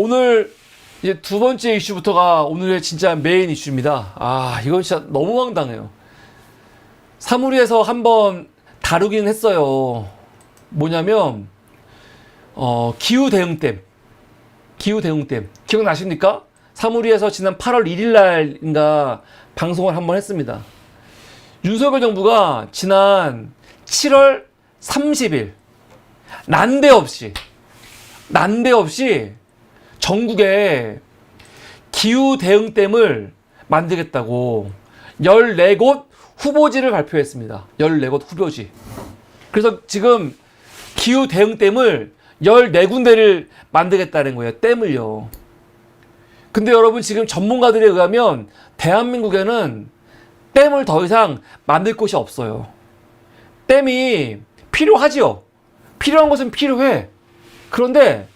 오늘 이제 두 번째 이슈부터가 오늘의 진짜 메인 이슈입니다. 이건 진짜 너무 황당해요. 사무리에서 한번 다루긴 했어요. 뭐냐면, 기후대응댐. 기후대응댐. 기억나십니까? 사무리에서 지난 8월 1일 날인가 방송을 한번 했습니다. 윤석열 정부가 지난 7월 30일, 난데없이 전국에 기후대응댐을 만들겠다고 14곳 후보지를 발표했습니다. 14곳 후보지. 그래서 지금 기후대응댐을 14군데를 만들겠다는 거예요. 댐을요. 근데 여러분, 지금 전문가들에 의하면 대한민국에는 댐을 더 이상 만들 곳이 없어요. 댐이 필요하지요. 필요한 것은 필요해. 그런데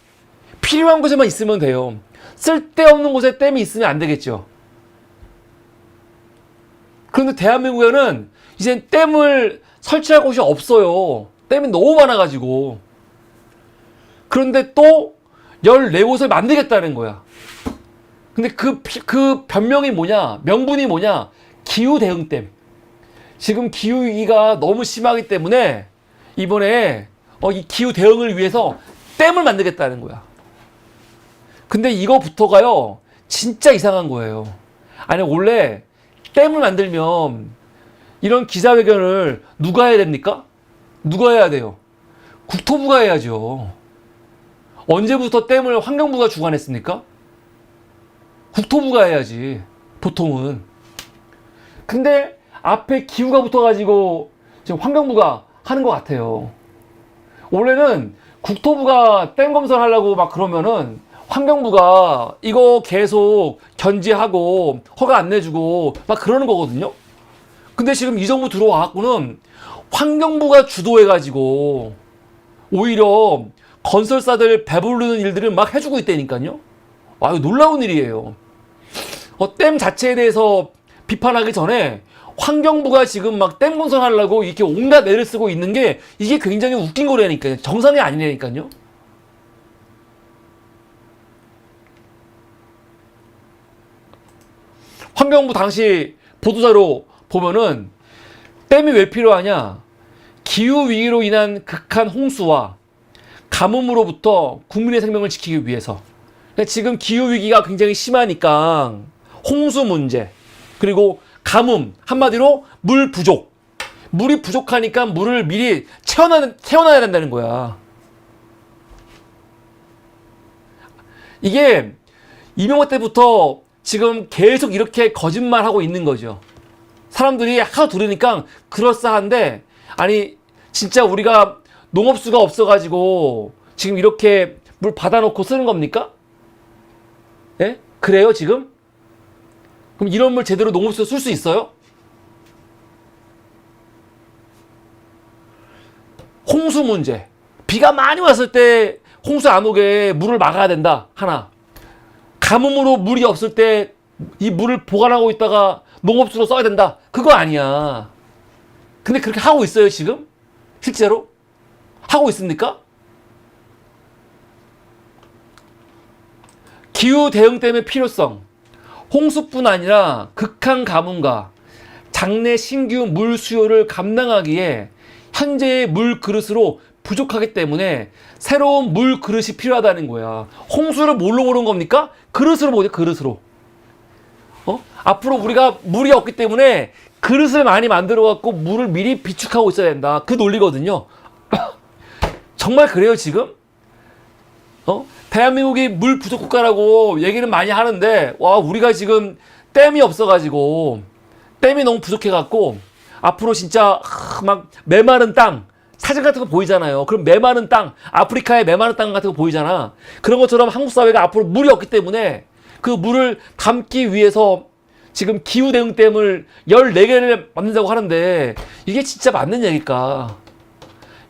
필요한 곳에만 있으면 돼요. 쓸데없는 곳에 댐이 있으면 안 되겠죠. 그런데 대한민국에는 이제 댐을 설치할 곳이 없어요. 댐이 너무 많아가지고. 그런데 또 14곳을 만들겠다는 거야. 근데 그 변명이 뭐냐? 명분이 뭐냐? 기후대응댐. 지금 기후위기가 너무 심하기 때문에 이번에 이 기후대응을 위해서 댐을 만들겠다는 거야. 근데 이거부터가요, 진짜 이상한 거예요. 아니, 원래 댐을 만들면 이런 기자회견을 누가 해야 됩니까? 누가 해야 돼요? 국토부가 해야죠. 언제부터 댐을 환경부가 주관했습니까? 국토부가 해야지, 보통은. 근데 앞에 기후가 붙어가지고 지금 환경부가 하는 것 같아요. 원래는 국토부가 댐 검사를 하려고 막 그러면은 환경부가 이거 계속 견제하고 허가 안 내주고 막 그러는 거거든요. 근데 지금 이 정부 들어와갖고는 환경부가 주도해가지고 오히려 건설사들 배부르는 일들을 막 해주고 있다니까요. 이거 놀라운 일이에요. 댐 자체에 대해서 비판하기 전에 환경부가 지금 막 댐 건설하려고 이렇게 온갖 애를 쓰고 있는 게 이게 굉장히 웃긴 거라니까요. 정상이 아니라니까요. 환경부 당시 보도자료 보면은 댐이 왜 필요하냐? 기후위기로 인한 극한 홍수와 가뭄으로부터 국민의 생명을 지키기 위해서. 지금 기후위기가 굉장히 심하니까 홍수 문제, 그리고 가뭄, 한마디로 물 부족. 물이 부족하니까 물을 미리 채워놔야 된다는 거야. 이게 이명박 때부터 지금 계속 이렇게 거짓말하고 있는 거죠. 사람들이 하도 들으니까 그럴싸한데, 아니 진짜 우리가 농업수가 없어가지고 지금 이렇게 물 받아놓고 쓰는 겁니까? 예? 그래요 지금? 그럼 이런 물 제대로 농업수에 쓸 수 있어요? 홍수 문제. 비가 많이 왔을 때 홍수 안 오게 물을 막아야 된다. 하나. 가뭄으로 물이 없을 때 이 물을 보관하고 있다가 농업수로 써야 된다. 그거 아니야. 근데 그렇게 하고 있어요 지금? 실제로? 하고 있습니까? 기후대응댐의 필요성. 홍수뿐 아니라 극한 가뭄과 장내 신규 물 수요를 감당하기에 현재의 물 그릇으로 부족하기 때문에 새로운 물 그릇이 필요하다는 거야. 홍수를 뭘로 보는 겁니까? 그릇으로 보죠, 그릇으로. 앞으로 우리가 물이 없기 때문에 그릇을 많이 만들어갖고 물을 미리 비축하고 있어야 된다. 그 논리거든요. 정말 그래요, 지금? 대한민국이 물 부족 국가라고 얘기는 많이 하는데, 우리가 지금 댐이 없어가지고, 댐이 너무 부족해갖고, 앞으로 진짜, 막, 메마른 땅, 사진 같은 거 보이잖아요. 그럼 메마른 땅, 아프리카의 메마른 땅 같은 거 보이잖아. 그런 것처럼 한국 사회가 앞으로 물이 없기 때문에, 그 물을 담기 위해서 지금 기후대응댐을 14개를 만든다고 하는데, 이게 진짜 맞는 얘기일까?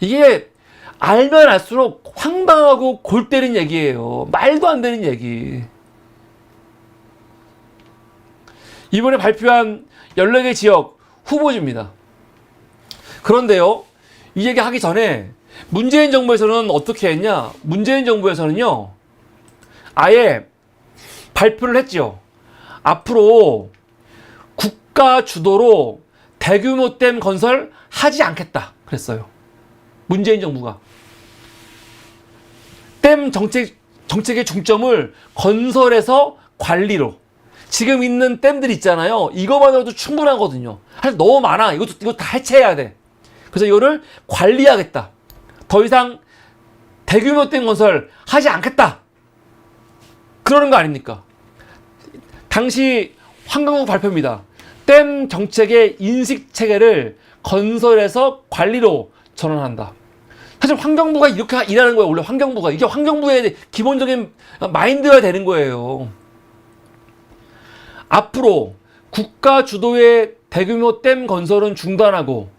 이게, 알면 알수록 황당하고 골 때린 얘기예요. 말도 안 되는 얘기. 이번에 발표한 14개 지역 후보지입니다. 그런데요, 이 얘기 하기 전에 문재인 정부에서는 어떻게 했냐? 문재인 정부에서는요, 아예 발표를 했죠. 앞으로 국가 주도로 대규모 댐 건설 하지 않겠다 그랬어요. 문재인 정부가. 댐 정책의 중점을 건설에서 관리로. 지금 있는 댐들 있잖아요. 이거만으로도 충분하거든요. 사실 너무 많아. 이거 다 해체해야 돼. 그래서 이거를 관리하겠다. 더 이상 대규모 댐 건설 하지 않겠다. 그러는 거 아닙니까? 당시 환경부 발표입니다. 댐 정책의 인식 체계를 건설에서 관리로 전환한다. 사실 환경부가 이렇게 일하는 거예요. 원래 환경부가. 이게 환경부의 기본적인 마인드가 되는 거예요. 앞으로 국가 주도의 대규모 댐 건설은 중단하고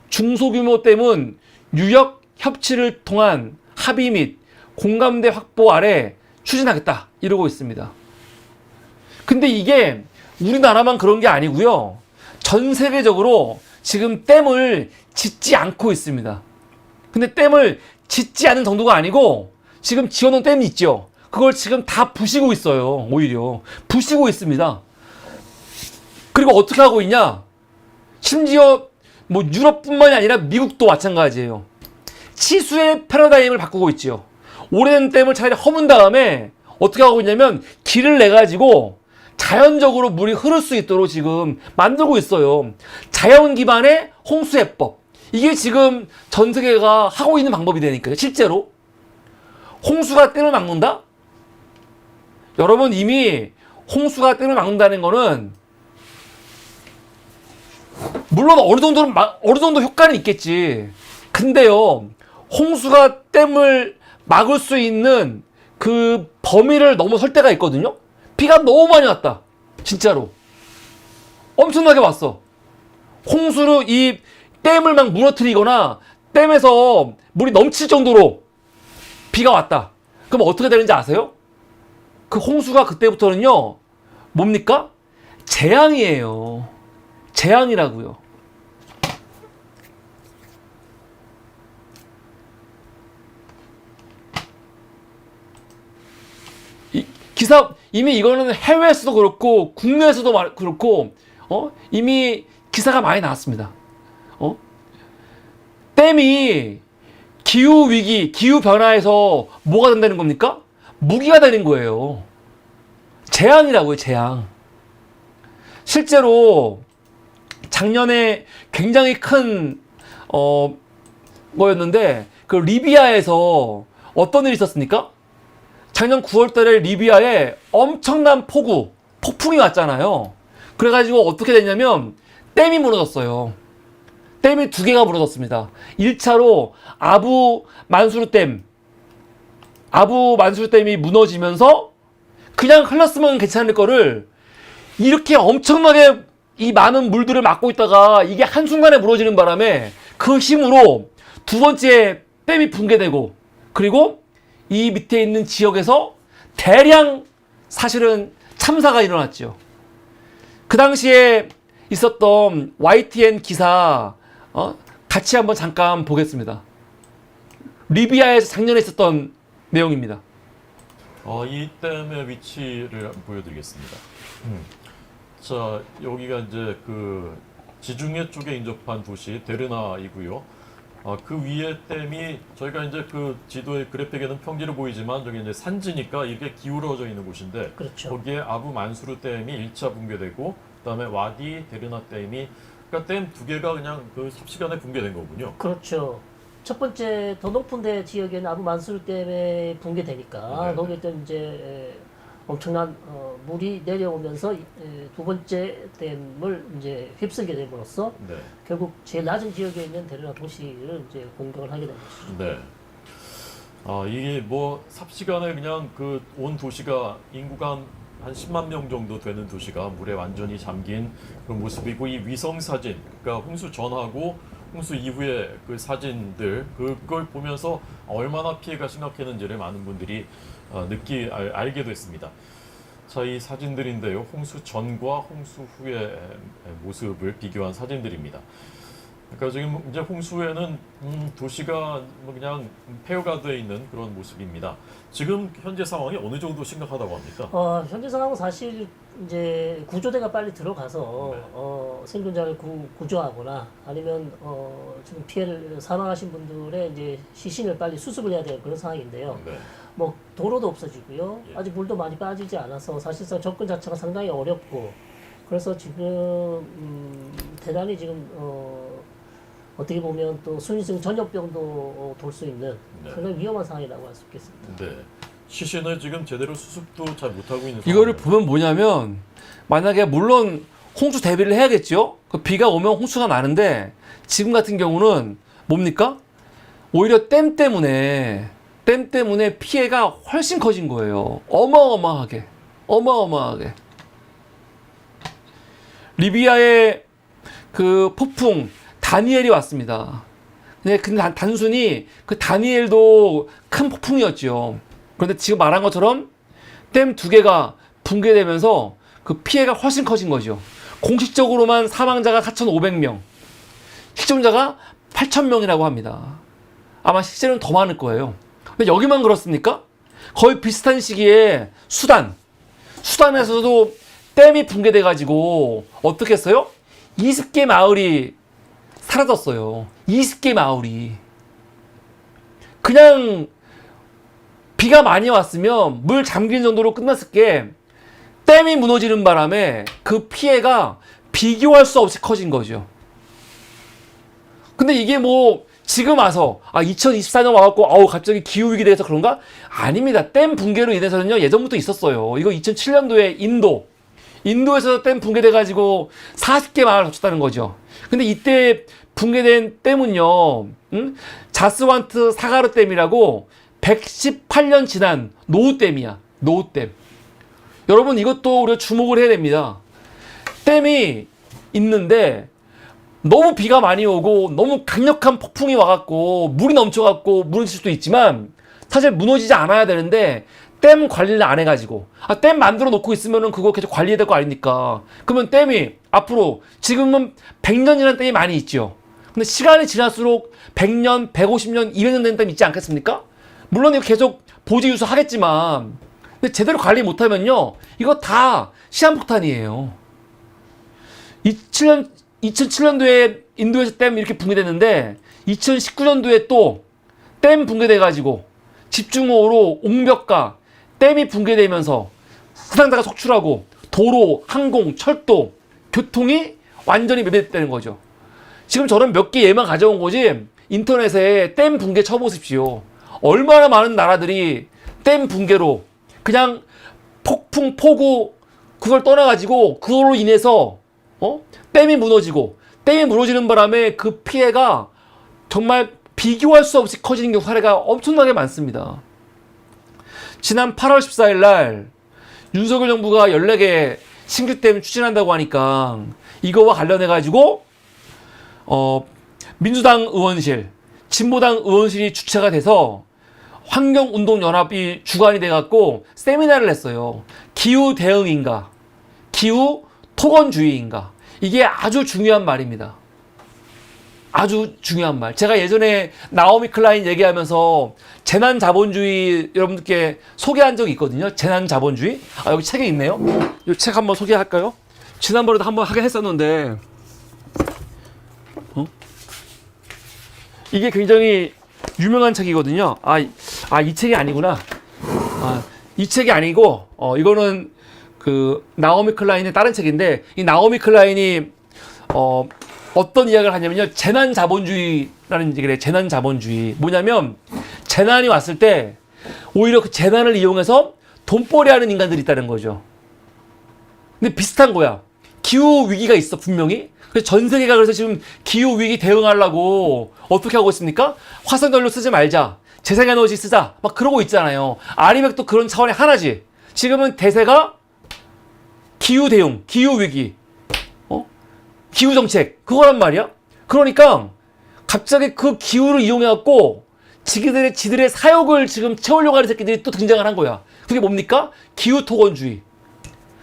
중소규모 댐은 유역 협치를 통한 합의 및 공감대 확보 아래 추진하겠다 이러고 있습니다. 근데 이게 우리나라만 그런 게 아니고요. 전 세계적으로 지금 댐을 짓지 않고 있습니다. 근데 댐을 짓지 않은 정도가 아니고 지금 지어놓은 댐이 있죠. 그걸 지금 다 부시고 있어요. 오히려 부시고 있습니다. 그리고 어떻게 하고 있냐? 심지어 뭐 유럽뿐만이 아니라 미국도 마찬가지예요. 치수의 패러다임을 바꾸고 있죠. 오래된 댐을 차라리 허문 다음에 어떻게 하고 있냐면 길을 내 가지고 자연적으로 물이 흐를 수 있도록 지금 만들고 있어요. 자연 기반의 홍수 해법. 이게 지금 전 세계가 하고 있는 방법이 되니까요. 실제로. 홍수가 댐을 막는다? 여러분 이미 홍수가 댐을 막는다는 거는 물론 어느 정도 효과는 있겠지. 근데요. 홍수가 댐을 막을 수 있는 그 범위를 넘어설 때가 있거든요. 비가 너무 많이 왔다. 진짜로. 엄청나게 왔어. 홍수로 이 댐을 막 무너뜨리거나 댐에서 물이 넘칠 정도로 비가 왔다. 그럼 어떻게 되는지 아세요? 그 홍수가 그때부터는요. 뭡니까? 재앙이에요. 재앙이라고요. 기사 이미 이거는 해외에서도 그렇고 국내에서도 그렇고 이미 기사가 많이 나왔습니다. 댐이 기후 위기, 기후 변화에서 뭐가 된다는 겁니까? 무기가 되는 거예요. 재앙이라고요, 재앙. 실제로 작년에 굉장히 큰 거였는데 그 리비아에서 어떤 일이 있었습니까? 작년 9월 달에 리비아에 엄청난 폭풍이 왔잖아요. 그래가지고 어떻게 됐냐면 댐이 무너졌어요. 댐이 2개가 무너졌습니다. 1차로 아부 만수르 댐이 무너지면서 그냥 흘렀으면 괜찮을 거를 이렇게 엄청나게 이 많은 물들을 막고 있다가 이게 한순간에 무너지는 바람에 그 힘으로 2번째 댐이 붕괴되고 그리고 이 밑에 있는 지역에서 대량 사실은 참사가 일어났죠. 그 당시에 있었던 YTN 기사 같이 한번 잠깐 보겠습니다. 리비아에서 작년에 있었던 내용입니다. 이 댐의 위치를 보여드리겠습니다. 자, 여기가 이제 그 지중해 쪽에 인접한 도시 데르나이고요. 그 위에 댐이 저희가 이제 그 지도의 그래픽에는 평지로 보이지만 저기 이제 산지니까 이게 기울어져 있는 곳인데 그렇죠. 거기에 아부 만수르 댐이 1차 붕괴되고 그다음에 와디 데르나 댐이 그러니까 댐 2개가 그냥 그 삽시간에 붕괴된 거군요. 그렇죠. 첫 번째 더 높은 데 지역에는 아부 만수르 댐에 붕괴되니까 거기에 이제 엄청난 물이 내려오면서 2번째 댐을 이제 휩쓸게 됨으로써 결국 제일 낮은 지역에 있는 데르나 도시를 이제 공격을 하게 된 것이죠. 네. 이게 뭐 삽시간에 그냥 그 온 도시가 인구가 한 10만 명 정도 되는 도시가 물에 완전히 잠긴 그런 모습이고 이 위성 사진, 그러니까 홍수 전하고 홍수 이후의 그 사진들 그걸 보면서 얼마나 피해가 심각했는지를 많은 분들이 알게 됐습니다. 자, 이 사진들인데요. 홍수 전과 홍수 후의 모습을 비교한 사진들입니다. 그러니까 지금 이제 홍수에는 도시가 뭐 그냥 폐허가 되어 있는 그런 모습입니다. 지금 현재 상황이 어느 정도 심각하다고 합니까? 현재 상황은 사실 이제 구조대가 빨리 들어가서 네. 생존자를 구조하거나 아니면 지금 피해를 사망하신 분들의 이제 시신을 빨리 수습을 해야 될 그런 상황인데요. 네. 뭐 도로도 없어지고요. 예. 아직 물도 많이 빠지지 않아서 사실상 접근 자체가 상당히 어렵고 그래서 지금 대단히 지금 어떻게 보면 또 순위성 전염병도 돌 수 있는 네. 상당히 위험한 상황이라고 할 수 있겠습니다. 네. 시신을 지금 제대로 수습도 잘 못하고 있는 이거를 상황이에요. 보면 뭐냐면 만약에 물론 홍수 대비를 해야겠죠. 그 비가 오면 홍수가 나는데 지금 같은 경우는 뭡니까? 오히려 댐 때문에 피해가 훨씬 커진 거예요. 어마어마하게. 리비아의 그 폭풍 다니엘이 왔습니다. 근데 단순히 그 다니엘도 큰 폭풍이었죠. 그런데 지금 말한 것처럼 댐 두 개가 붕괴되면서 그 피해가 훨씬 커진 거죠. 공식적으로만 사망자가 4,500명, 실종자가 8,000명이라고 합니다. 아마 실제로는 더 많을 거예요. 근데 여기만 그렇습니까? 거의 비슷한 시기에 수단에서도 댐이 붕괴돼가지고 어떻게 했어요? 20개 마을이 사라졌어요. 20개 마을이. 그냥 비가 많이 왔으면 물 잠기는 정도로 끝났을 게 댐이 무너지는 바람에 그 피해가 비교할 수 없이 커진 거죠. 근데 이게 뭐 지금 와서 2024년 와갖고 갑자기 기후위기 돼서 그런가? 아닙니다. 댐 붕괴로 인해서는요 예전부터 있었어요. 이거 2007년도에 인도에서 댐 붕괴돼가지고 40개 마을 덮쳤다는 거죠. 근데 이때 붕괴된 댐은요, 자스완트 사가르 댐이라고 118년 지난 노후댐이야. 노후댐. 여러분 이것도 우리가 주목을 해야 됩니다. 댐이 있는데 너무 비가 많이 오고 너무 강력한 폭풍이 와갖고 물이 넘쳐갖고 무너질 수도 있지만 사실 무너지지 않아야 되는데 댐 관리를 안 해가지고 댐 만들어 놓고 있으면은 그거 계속 관리해야 될 거 아닙니까? 그러면 댐이 앞으로 지금은 100년이라는 댐이 많이 있죠. 근데 시간이 지날수록 100년, 150년, 200년 된 댐 있지 않겠습니까? 물론 이거 계속 보지 유수 하겠지만 근데 제대로 관리 못하면요 이거 다 시한폭탄이에요. 2007년도에 인도에서 댐 이렇게 붕괴됐는데 2019년도에 또 댐 붕괴돼가지고 집중호우로 옹벽과 댐이 붕괴되면서 사상자가 속출하고 도로, 항공, 철도, 교통이 완전히 매몰됐다는 거죠. 지금 저는 몇 개 예만 가져온 거지 인터넷에 댐 붕괴 쳐보십시오. 얼마나 많은 나라들이 댐 붕괴로 그냥 폭풍, 폭우 그걸 떠나가지고 그걸로 인해서 댐이 무너지는 바람에 그 피해가 정말 비교할 수 없이 커지는 경우 사례가 엄청나게 많습니다. 지난 8월 14일 날 윤석열 정부가 14개 신규댐 추진한다고 하니까 이거와 관련해가지고 민주당 의원실, 진보당 의원실이 주체가 돼서 환경운동연합이 주관이 돼갖고 세미나를 했어요. 기후 대응인가, 기후 토건주의인가. 이게 아주 중요한 말입니다. 아주 중요한 말. 제가 예전에 나오미 클라인 얘기하면서 재난자본주의 여러분들께 소개한 적이 있거든요. 재난자본주의. 여기 책에 있네요. 이 책 한번 소개할까요? 지난번에도 한번 하긴 했었는데 이게 굉장히 유명한 책이거든요. 이 책이 아니구나. 이 책이 아니고 이거는 그 나오미 클라인의 다른 책인데 이 나오미 클라인이 어떤 이야기를 하냐면요. 재난자본주의라는 얘기를 해요. 재난자본주의. 뭐냐면 재난이 왔을 때 오히려 그 재난을 이용해서 돈벌이 하는 인간들이 있다는 거죠. 근데 비슷한 거야. 기후 위기가 있어 분명히. 그래서 전 세계가 그래서 지금 기후 위기 대응하려고 어떻게 하고 있습니까? 화석연료 쓰지 말자. 재생에너지 쓰자. 막 그러고 있잖아요. 아리백도 그런 차원의 하나지. 지금은 대세가 기후 대응, 기후 위기, 기후 정책 그거란 말이야. 그러니까 갑자기 그 기후를 이용해갖고 지들의 사욕을 지금 채우려고 하는 새끼들이 또 등장을 한 거야. 그게 뭡니까? 기후 토건주의.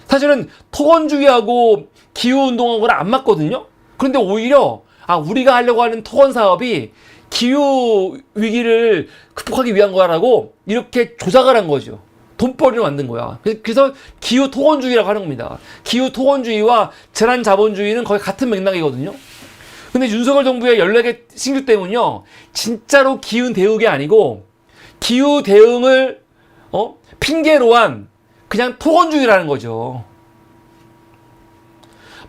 사실은 토건주의하고 기후 운동하고는 안 맞거든요. 그런데 오히려 우리가 하려고 하는 토건 사업이 기후 위기를 극복하기 위한 거라고 이렇게 조작을 한 거죠. 돈벌이를 만든 거야. 그래서 기후 토건주의라고 하는 겁니다. 기후 토건주의와 재난 자본주의는 거의 같은 맥락이거든요. 근데 윤석열 정부의 14개 신규 때문요, 진짜로 기후 대응이 아니고 기후 대응을 핑계로 한 그냥 토건주의라는 거죠.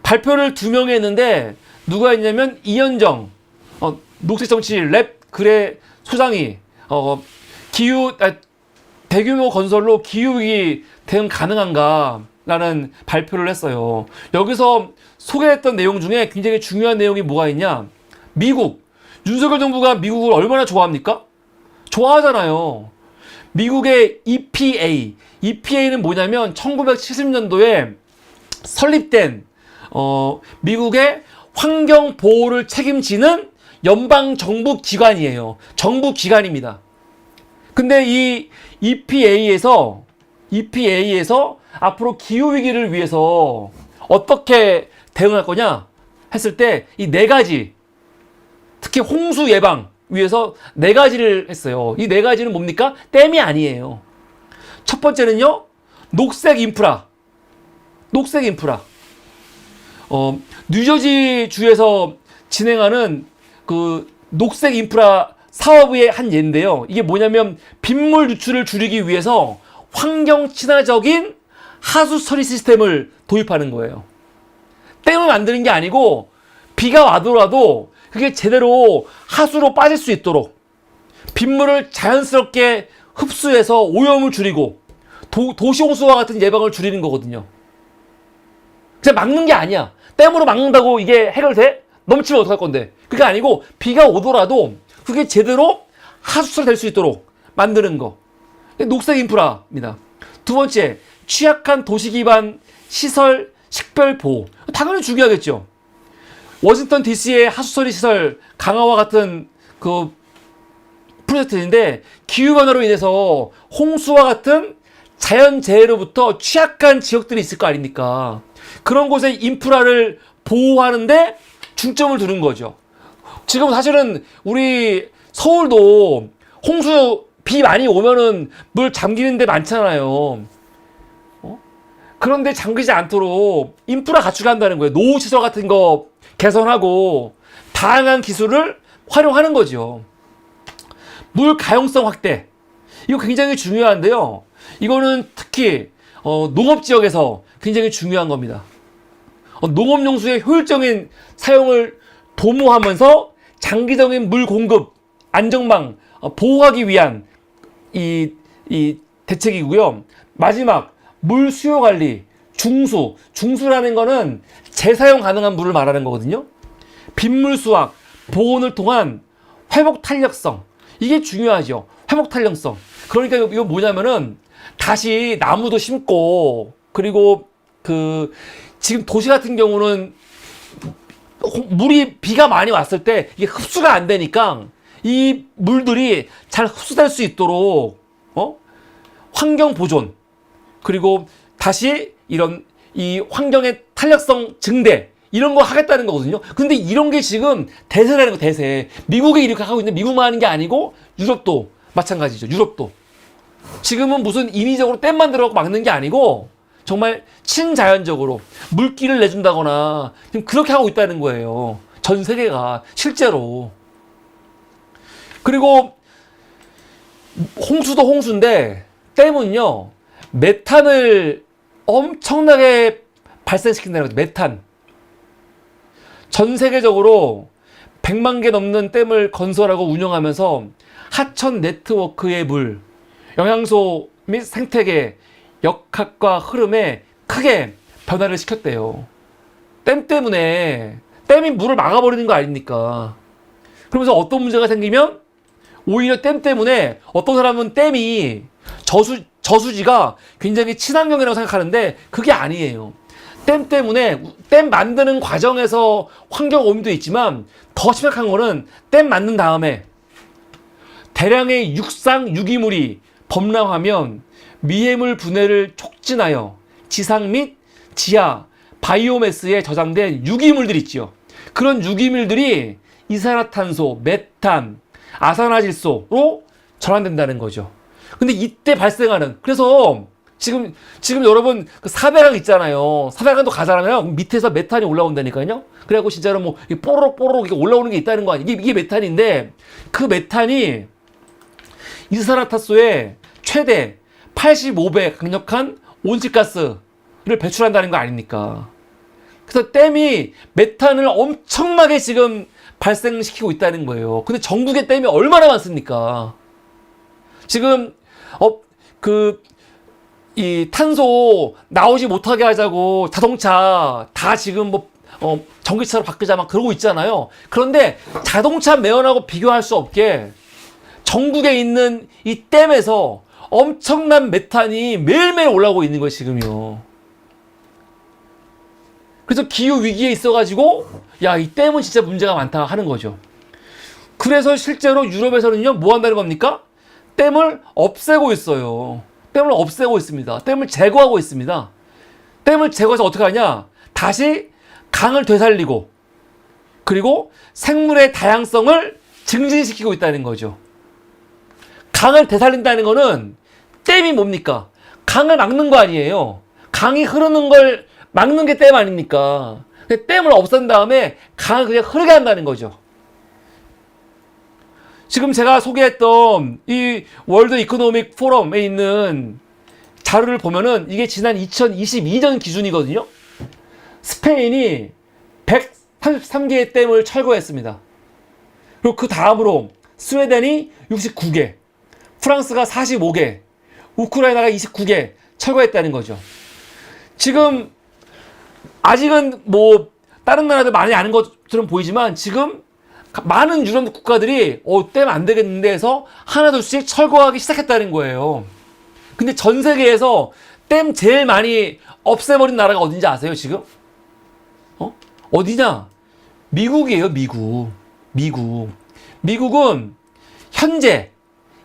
발표를 2명이 했는데 누가 했냐면 이현정 녹색정치 랩 글의 소장이 대규모 건설로 기후위기 대응 가능한가라는 발표를 했어요. 여기서 소개했던 내용 중에 굉장히 중요한 내용이 뭐가 있냐? 윤석열 정부가 미국을 얼마나 좋아합니까? 좋아하잖아요. 미국의 EPA는 뭐냐면 1970년도에 설립된 미국의 환경 보호를 책임지는 연방 정부 기관이에요. 정부 기관입니다. 근데 이 EPA에서 앞으로 기후 위기를 위해서 어떻게 대응할 거냐 했을 때 이 4가지, 특히 홍수 예방 위해서 4가지를 했어요. 이 4가지는 뭡니까? 댐이 아니에요. 첫 번째는요, 녹색 인프라. 뉴저지 주에서 진행하는 그 녹색 인프라 사업의 한 예인데요. 이게 뭐냐면 빗물 유출을 줄이기 위해서 환경 친화적인 하수 처리 시스템을 도입하는 거예요. 댐을 만드는 게 아니고 비가 와더라도 그게 제대로 하수로 빠질 수 있도록 빗물을 자연스럽게 흡수해서 오염을 줄이고 도시 홍수와 같은 예방을 줄이는 거거든요. 그냥 막는 게 아니야. 댐으로 막는다고 이게 해결돼? 넘치면 어떡할 건데? 그게 아니고 비가 오더라도 그게 제대로 하수처리 될 수 있도록 만드는 거. 녹색 인프라입니다. 2번째, 취약한 도시 기반 시설 식별 보호. 당연히 중요하겠죠. 워싱턴 DC의 하수처리 시설 강화와 같은 그 프로젝트인데 기후변화로 인해서 홍수와 같은 자연재해로부터 취약한 지역들이 있을 거 아닙니까? 그런 곳에 인프라를 보호하는데 중점을 두는 거죠. 지금 사실은 우리 서울도 홍수 비 많이 오면은 물 잠기는 데 많잖아요. 그런데 잠기지 않도록 인프라 갖추게 한다는 거예요. 노후시설 같은 거 개선하고 다양한 기술을 활용하는 거죠. 물 가용성 확대. 이거 굉장히 중요한데요. 이거는 특히 농업지역에서 굉장히 중요한 겁니다. 농업용수의 효율적인 사용을 도모하면서 장기적인 물 공급 안정망 보호하기 위한 이 대책이고요. 마지막 물 수요 관리 중수라는 거는 재사용 가능한 물을 말하는 거거든요. 빗물 수확 보온을 통한 회복 탄력성, 이게 중요하죠. 회복 탄력성. 그러니까 이거 뭐냐면은 다시 나무도 심고, 그리고 지금 도시 같은 경우는 비가 많이 왔을 때 이게 흡수가 안 되니까 이 물들이 잘 흡수될 수 있도록 환경 보존, 그리고 다시 이 환경의 탄력성 증대, 이런 거 하겠다는 거거든요. 근데 이런 게 지금 대세라는 거, 대세. 미국이 이렇게 하고 있는데 미국만 하는 게 아니고 유럽도 마찬가지죠. 유럽도. 지금은 무슨 인위적으로 댐 만들어 막는 게 아니고 정말 친자연적으로 물기를 내준다거나 지금 그렇게 하고 있다는 거예요. 전 세계가 실제로. 그리고 홍수도 홍수인데 댐은요, 메탄을 엄청나게 발생시킨다는 거죠. 메탄. 전 세계적으로 100만 개 넘는 댐을 건설하고 운영하면서 하천 네트워크의 물, 영양소 및 생태계, 역학과 흐름에 크게 변화를 시켰대요. 댐 때문에, 댐이 물을 막아버리는 거 아닙니까? 그러면서 어떤 문제가 생기면 오히려 댐 때문에 어떤 사람은 댐이 저수지가 굉장히 친환경이라고 생각하는데 그게 아니에요. 댐 때문에 댐 만드는 과정에서 환경 오염도 있지만 더 심각한 거는 댐 만든 다음에 대량의 육상 유기물이 범람하면 미해물 분해를 촉진하여 지상 및 지하 바이오매스에 저장된 유기물들 있지요. 그런 유기물들이 이산화탄소, 메탄, 아산화질소로 전환된다는 거죠. 근데 이때 발생하는, 그래서 지금 여러분 그 사배강 있잖아요. 사배강도 가잖아요. 밑에서 메탄이 올라온다니까요. 그래갖고 진짜로 뭐 뽀로록 이렇게 올라오는 게 있다는 거 아니에요. 이게 메탄인데, 그 메탄이 이산화탄소의 최대 85배 강력한 온실가스를 배출한다는 거 아닙니까? 그래서 댐이 메탄을 엄청나게 지금 발생시키고 있다는 거예요. 근데 전국에 댐이 얼마나 많습니까? 지금 이 탄소 나오지 못하게 하자고 자동차 다 지금 전기차로 바꾸자 막 그러고 있잖아요. 그런데 자동차 매연하고 비교할 수 없게 전국에 있는 이 댐에서 엄청난 메탄이 매일매일 올라오고 있는 거예요, 지금요. 그래서 기후 위기에 있어가지고 야, 이 댐은 진짜 문제가 많다 하는 거죠. 그래서 실제로 유럽에서는요, 뭐 한다는 겁니까? 댐을 없애고 있어요. 댐을 없애고 있습니다. 댐을 제거하고 있습니다. 댐을 제거해서 어떻게 하냐? 다시 강을 되살리고, 그리고 생물의 다양성을 증진시키고 있다는 거죠. 강을 되살린다는 거는 댐이 뭡니까? 강을 막는 거 아니에요. 강이 흐르는 걸 막는 게 댐 아닙니까? 댐을 없앤 다음에 강을 그냥 흐르게 한다는 거죠. 지금 제가 소개했던 이 월드 이코노믹 포럼에 있는 자료를 보면은 이게 지난 2022년 기준이거든요. 스페인이 133개의 댐을 철거했습니다. 그리고 그 다음으로 스웨덴이 69개, 프랑스가 45개, 우크라이나가 29개 철거했다는 거죠. 지금 아직은 뭐 다른 나라들 많이 아는 것처럼 보이지만 지금 많은 유럽 국가들이 댐 안 되겠는데 해서 하나둘씩 철거하기 시작했다는 거예요. 근데 전 세계에서 댐 제일 많이 없애버린 나라가 어딘지 아세요, 지금? 어디냐? 미국이에요, 미국. 미국은 현재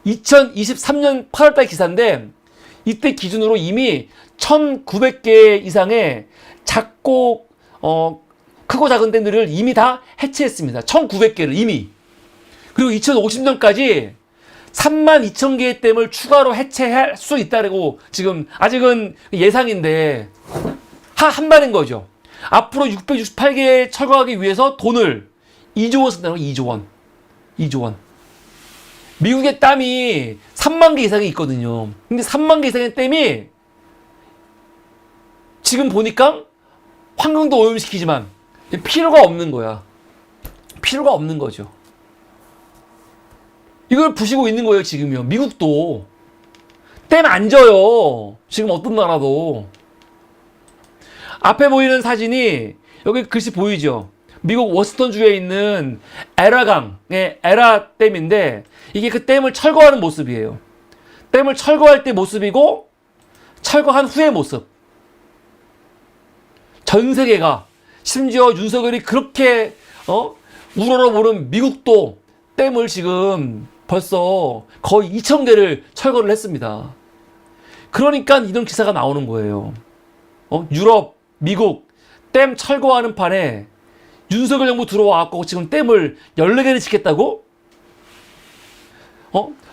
2023년 8월달 기사인데 이때 기준으로 이미 1900개 이상의 작고 크고 작은 댐들을 이미 다 해체했습니다. 1900개를 이미. 그리고 2050년까지 32,000개의 댐을 추가로 해체할 수 있다고 지금 아직은 예상인데 한다는 거죠. 앞으로 668개 철거하기 위해서 돈을 2조 원 쓴다는 거예요. 2조 원. 미국의 댐이 3만 개 이상이 있거든요. 근데 3만 개 이상의 댐이 지금 보니까 환경도 오염시키지만 필요가 없는 거야. 필요가 없는 거죠. 이걸 부시고 있는 거예요, 지금요. 미국도. 댐 안 져요. 지금 어떤 나라도. 앞에 보이는 사진이 여기 글씨 보이죠? 미국 워싱턴주에 있는 에라강의 에라 댐인데 이게 그 댐을 철거하는 모습이에요. 댐을 철거할 때 모습이고 철거한 후의 모습. 전 세계가 심지어 윤석열이 그렇게 우러러보는 미국도 댐을 지금 벌써 거의 2,000개를 철거를 했습니다. 그러니까 이런 기사가 나오는 거예요. 유럽, 미국 댐 철거하는 판에 윤석열 정부 들어와갖고 지금 댐을 14개를 짓겠다고?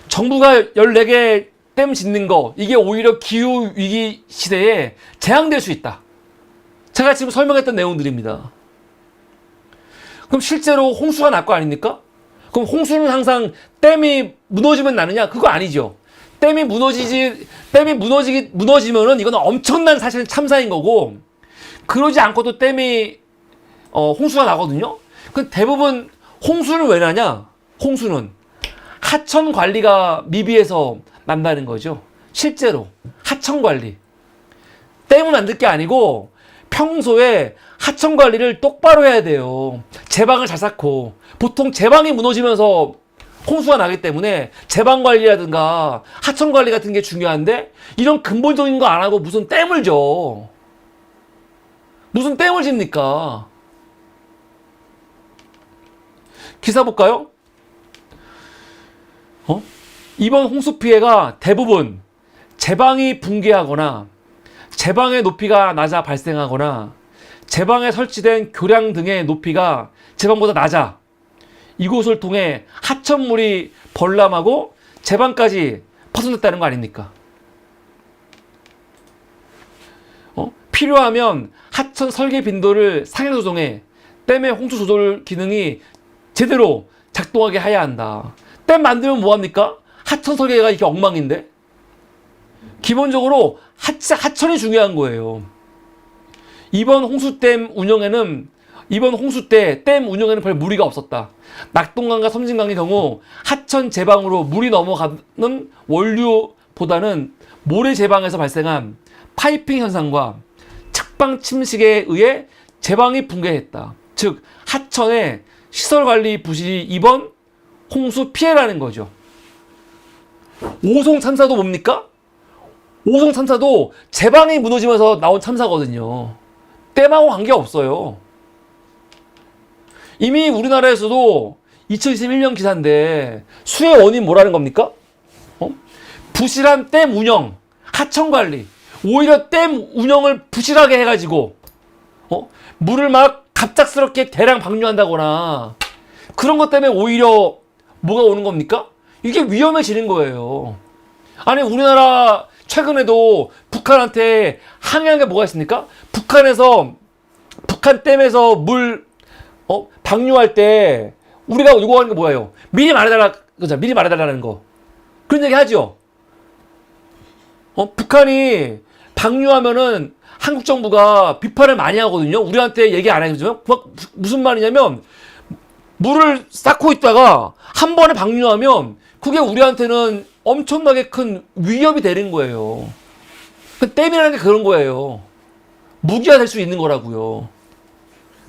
정부가 14개 댐 짓는 거 이게 오히려 기후위기 시대에 재앙될 수 있다. 제가 지금 설명했던 내용들입니다. 그럼 실제로 홍수가 날 거 아닙니까? 그럼 홍수는 항상 댐이 무너지면 나느냐? 그거 아니죠. 댐이 무너지면은 이건 엄청난 사실은 참사인 거고, 그러지 않고도 댐이 홍수가 나거든요. 그 대부분 홍수는 왜 나냐? 홍수는 하천 관리가 미비해서 난다는 거죠. 실제로 하천 관리. 댐을 만들 게 아니고 평소에 하천 관리를 똑바로 해야 돼요. 제방을 잘 쌓고. 보통 제방이 무너지면서 홍수가 나기 때문에 제방 관리라든가 하천 관리 같은 게 중요한데 이런 근본적인 거 안 하고 무슨 댐을 져. 무슨 댐을 집니까? 기사 볼까요? 이번 홍수 피해가 대부분 제방이 붕괴하거나 제방의 높이가 낮아 발생하거나 제방에 설치된 교량 등의 높이가 제방보다 낮아 이곳을 통해 하천물이 벌람하고 제방까지 파손됐다는 거 아닙니까? 필요하면 하천 설계 빈도를 상향 조정해 댐의 홍수 조절 기능이 제대로 작동하게 해야 한다. 댐 만들면 뭐합니까? 하천 설계가 이렇게 엉망인데? 기본적으로 하천이 중요한 거예요. 이번 홍수 때 댐 운영에는 별 무리가 없었다. 낙동강과 섬진강의 경우 하천 제방으로 물이 넘어가는 원류보다는 모래 제방에서 발생한 파이핑 현상과 측방 침식에 의해 제방이 붕괴했다. 즉 하천의 시설관리 부실이 이번 홍수 피해라는 거죠. 오송 참사도 뭡니까? 오송 참사도 제방이 무너지면서 나온 참사거든요. 댐하고 관계없어요. 이미 우리나라에서도 2021년 기사인데 수해 원인 뭐라는 겁니까? 부실한 댐 운영, 하천 관리. 오히려 댐 운영을 부실하게 해가지고 물을 막 갑작스럽게 대량 방류한다거나 그런 것 때문에 오히려 뭐가 오는 겁니까? 이게 위험해지는 거예요. 아니 우리나라 최근에도 북한한테 항의한 게 뭐가 있습니까? 북한 댐에서 물 방류할 때 우리가 요구하는 게 뭐예요? 미리 말해달라는 거. 그런 얘기 하죠. 북한이 방류하면은 한국 정부가 비판을 많이 하거든요. 우리한테 얘기 안 해주지만 무슨 말이냐면 물을 쌓고 있다가 한 번에 방류하면 그게 우리한테는 엄청나게 큰 위협이 되는 거예요. 댐이라는 게 그런 거예요. 무기화 될 수 있는 거라고요.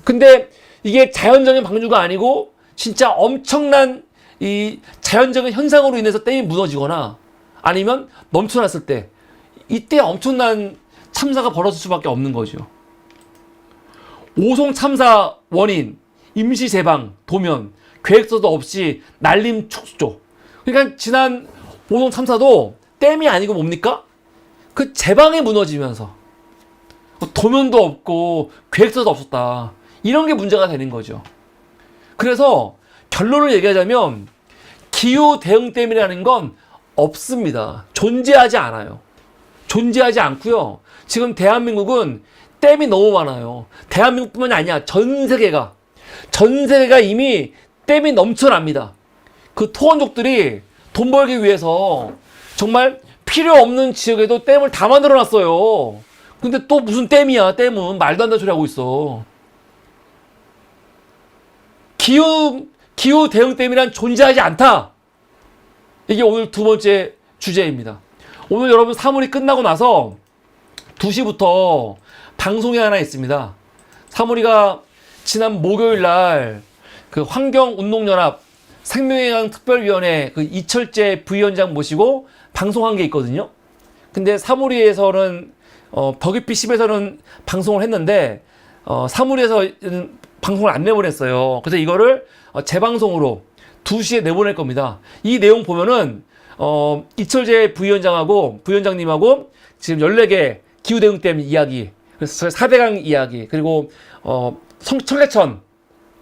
근데 이게 자연적인 방류가 아니고 진짜 엄청난 이 자연적인 현상으로 인해서 댐이 무너지거나 아니면 넘쳐났을 때 이때 엄청난 참사가 벌어질 수밖에 없는 거죠. 오송 참사 원인, 임시 제방, 도면, 계획서도 없이 날림 축소. 그러니까 지난 오송 참사도 댐이 아니고 뭡니까? 그 제방이 무너지면서 도면도 없고 계획서도 없었다. 이런 게 문제가 되는 거죠. 그래서 결론을 얘기하자면 기후 대응댐이라는 건 없습니다. 존재하지 않아요. 존재하지 않고요. 지금 대한민국은 댐이 너무 많아요. 대한민국뿐만이 아니야. 전 세계가 이미 댐이 넘쳐납니다. 그 토원족들이 돈 벌기 위해서 정말 필요 없는 지역에도 댐을 다 만들어 놨어요. 근데 또 무슨 댐이야. 댐은 말도 안 되는 소리 하고 있어. 기후 대응댐이란 존재하지 않다. 이게 오늘 두 번째 주제입니다. 오늘 여러분 사물이 끝나고 나서 2시부터 방송이 하나 있습니다. 사물이가 지난 목요일 날 그 환경운동연합 생명의강 특별위원회 그 이철재 부위원장 모시고 방송한 게 있거든요. 근데 사물이에서는 더 깊이 10에서는 방송을 했는데 사물이에서는 방송을 안 내보냈어요. 그래서 이거를 재방송으로 2시에 내보낼 겁니다. 이 내용 보면은 이철재 부위원장님하고 지금 14개 기후대응댐 이야기, 그래서 4대강 이야기, 그리고 청계천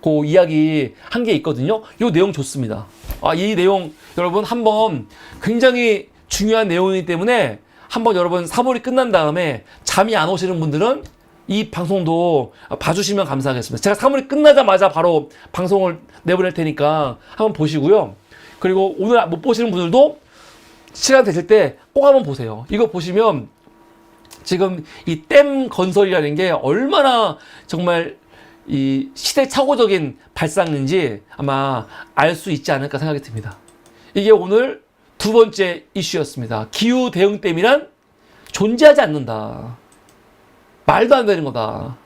그 이야기 한 게 있거든요. 이 내용 좋습니다. 이 내용 여러분 한번 굉장히 중요한 내용이기 때문에 한번 여러분 사물이 끝난 다음에 잠이 안 오시는 분들은 이 방송도 봐주시면 감사하겠습니다. 제가 사물이 끝나자마자 바로 방송을 내보낼 테니까 한번 보시고요. 그리고 오늘 못 보시는 분들도 시간 되실 때 꼭 한번 보세요. 이거 보시면 지금 이 댐 건설이라는 게 얼마나 정말 이 시대착오적인 발상인지 아마 알 수 있지 않을까 생각이 듭니다. 이게 오늘 두 번째 이슈였습니다. 기후 대응댐이란 존재하지 않는다. 말도 안 되는 거다.